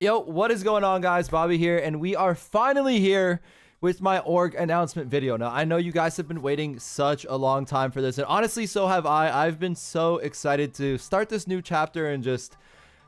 Yo, what is going on, guys? Bobby here, and we are finally here with my org announcement video. Now, I know you guys have been waiting such a long time for this, and honestly, so have I. I've been so excited to start this new chapter and just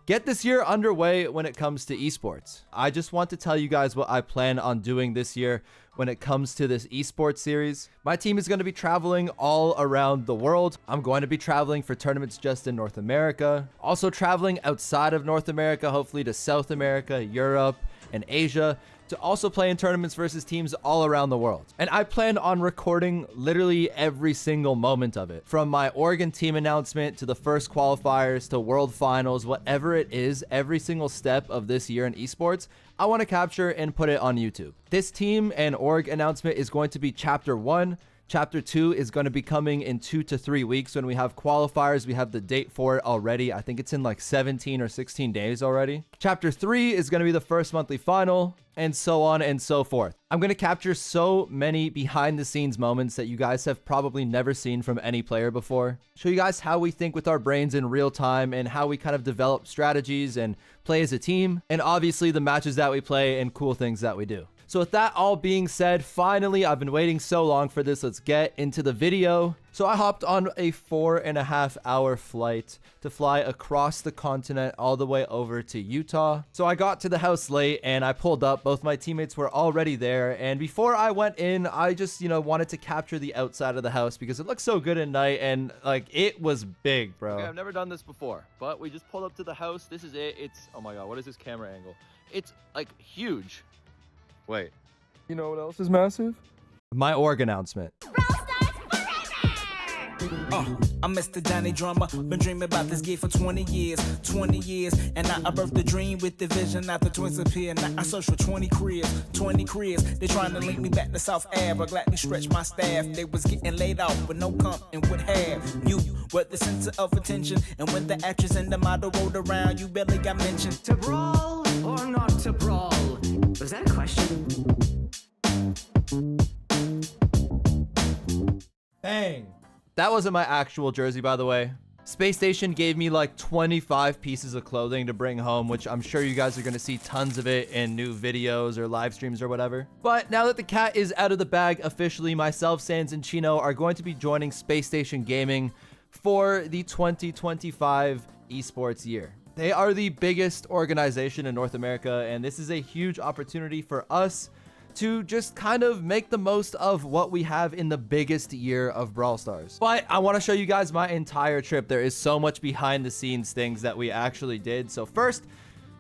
get this year underway when it comes to esports. I just want to tell you guys what I plan on doing this year when it comes to this esports series. My team is going to be traveling all around the world. I'm going to be traveling for tournaments just in North America. Also traveling outside of North America, hopefully to South America, Europe, and Asia, to also play in tournaments versus teams all around the world. And I plan on recording literally every single moment of it. From my Oregon team announcement to the first qualifiers to world finals, whatever it is, every single step of this year in esports, I want to capture and put it on YouTube. This team and org announcement is going to be chapter 1. Chapter 2 is going to be coming in 2 to 3 weeks when we have qualifiers. We have the date for it already. I think it's in like 17 or 16 days already. Chapter 3 is going to be the first monthly final, and so on and so forth. I'm going to capture so many behind the scenes moments that you guys have probably never seen from any player before. Show you guys how we think with our brains in real time and how we kind of develop strategies and play as a team. And obviously the matches that we play and cool things that we do. So with that all being said, finally, I've been waiting so long for this. Let's get into the video. So I hopped on a 4.5-hour flight to fly across the continent all the way over to Utah. So I got to the house late and I pulled up. Both my teammates were already there. And before I went in, I just, wanted to capture the outside of the house because it looks so good at night and like it was big, bro. Okay, I've never done this before, but we just pulled up to the house. This is it. It's, oh my God, what is this camera angle? It's like huge. Wait. You know what else is massive? My org announcement. I'm Mr. Johnny Drummer, been dreaming about this gig for 20 years, and now I birthed the dream with the vision, not the twins appear. Now I search for 20 careers, they trying to link me back to South Ave, but gladly stretch my staff. They was getting laid off with no comp and would have. You were the center of attention, and when the actress and the model rolled around, you barely got mentioned. To brawl or not to brawl? Was that a question? Bang. That wasn't my actual jersey, by the way. Space Station gave me like 25 pieces of clothing to bring home, which I'm sure you guys are going to see tons of it in new videos or live streams or whatever. But now that the cat is out of the bag officially, myself, Sans, and Chino are going to be joining Space Station Gaming for the 2025 esports year. They are the biggest organization in North America, and this is a huge opportunity for us to just kind of make the most of what we have in the biggest year of Brawl Stars. But I want to show you guys my entire trip. There is so much behind the scenes things that we actually did. So first,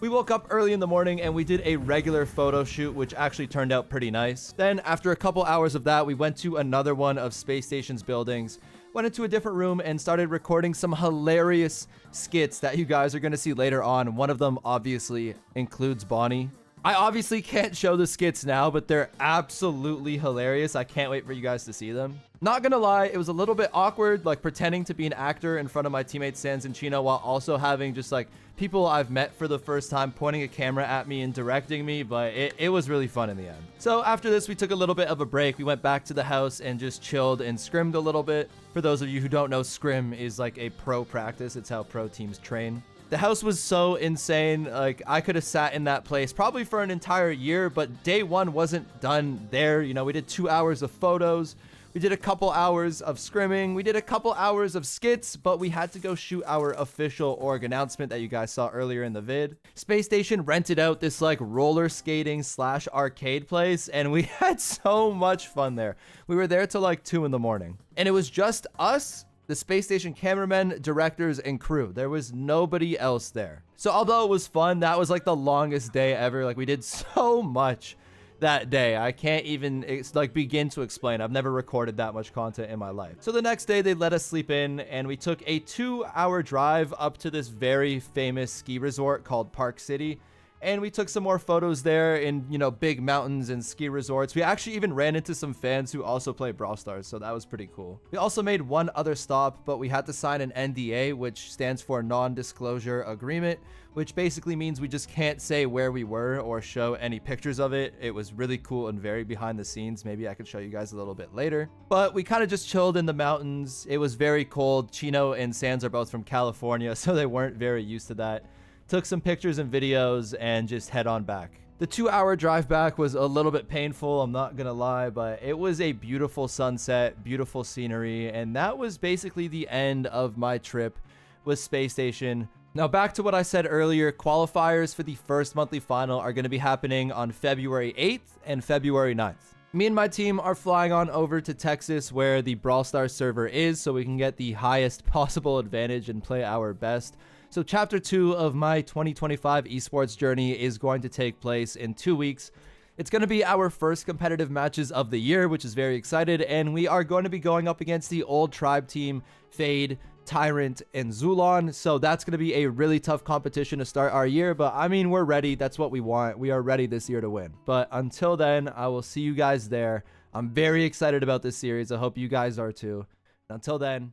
we woke up early in the morning and we did a regular photo shoot, which actually turned out pretty nice. Then after a couple hours of that, we went to another one of Space Station's buildings, went into a different room and started recording some hilarious skits that you guys are going to see later on. One of them obviously includes Bonnie. I obviously can't show the skits now, but they're absolutely hilarious. I can't wait for you guys to see them. Not gonna lie, it was a little bit awkward, like pretending to be an actor in front of my teammates Sans and Chino while also having just like people I've met for the first time pointing a camera at me and directing me, but it was really fun in the end. So after this, we took a little bit of a break. We went back to the house and just chilled and scrimmed a little bit. For those of you who don't know, scrim is like a pro practice. It's how pro teams train. The house was so insane. Like I could have sat in that place probably for an entire year, but day one wasn't done there. We did 2 hours of photos. We did a couple hours of scrimming. We did a couple hours of skits, but we had to go shoot our official org announcement that you guys saw earlier in the vid. Space Station rented out this like roller skating / arcade place, and we had so much fun there. We were there till like 2 in the morning, and it was just us, the Space Station cameramen, directors, and crew. There was nobody else there. So although it was fun, that was like the longest day ever. Like we did so much that day. I can't even begin to explain. I've never recorded that much content in my life. So the next day they let us sleep in and we took a 2-hour drive up to this very famous ski resort called Park City. And we took some more photos there in, big mountains and ski resorts. We actually even ran into some fans who also play Brawl Stars, so that was pretty cool. We also made one other stop, but we had to sign an NDA, which stands for non-disclosure agreement, which basically means we just can't say where we were or show any pictures of it. It was really cool and very behind the scenes. Maybe I could show you guys a little bit later. But we kind of just chilled in the mountains. It was very cold. Chino and Sans are both from California, so they weren't very used to that. took some pictures and videos, and just head on back. The 2-hour drive back was a little bit painful, I'm not gonna lie, but it was a beautiful sunset, beautiful scenery, and that was basically the end of my trip with Space Station. Now back to what I said earlier, qualifiers for the first monthly final are going to be happening on February 8th and February 9th. Me and my team are flying on over to Texas where the Brawl Stars server is so we can get the highest possible advantage and play our best. So chapter 2 of my 2025 esports journey is going to take place in 2 weeks. It's going to be our first competitive matches of the year, which is very excited, and we are going to be going up against the old tribe team, Fade, Tyrant, and Zulon. So that's going to be a really tough competition to start our year, but I mean, we're ready. That's what we want. We are ready this year to win. But until then, I will see you guys there. I'm very excited about this series. I hope you guys are too. Until then,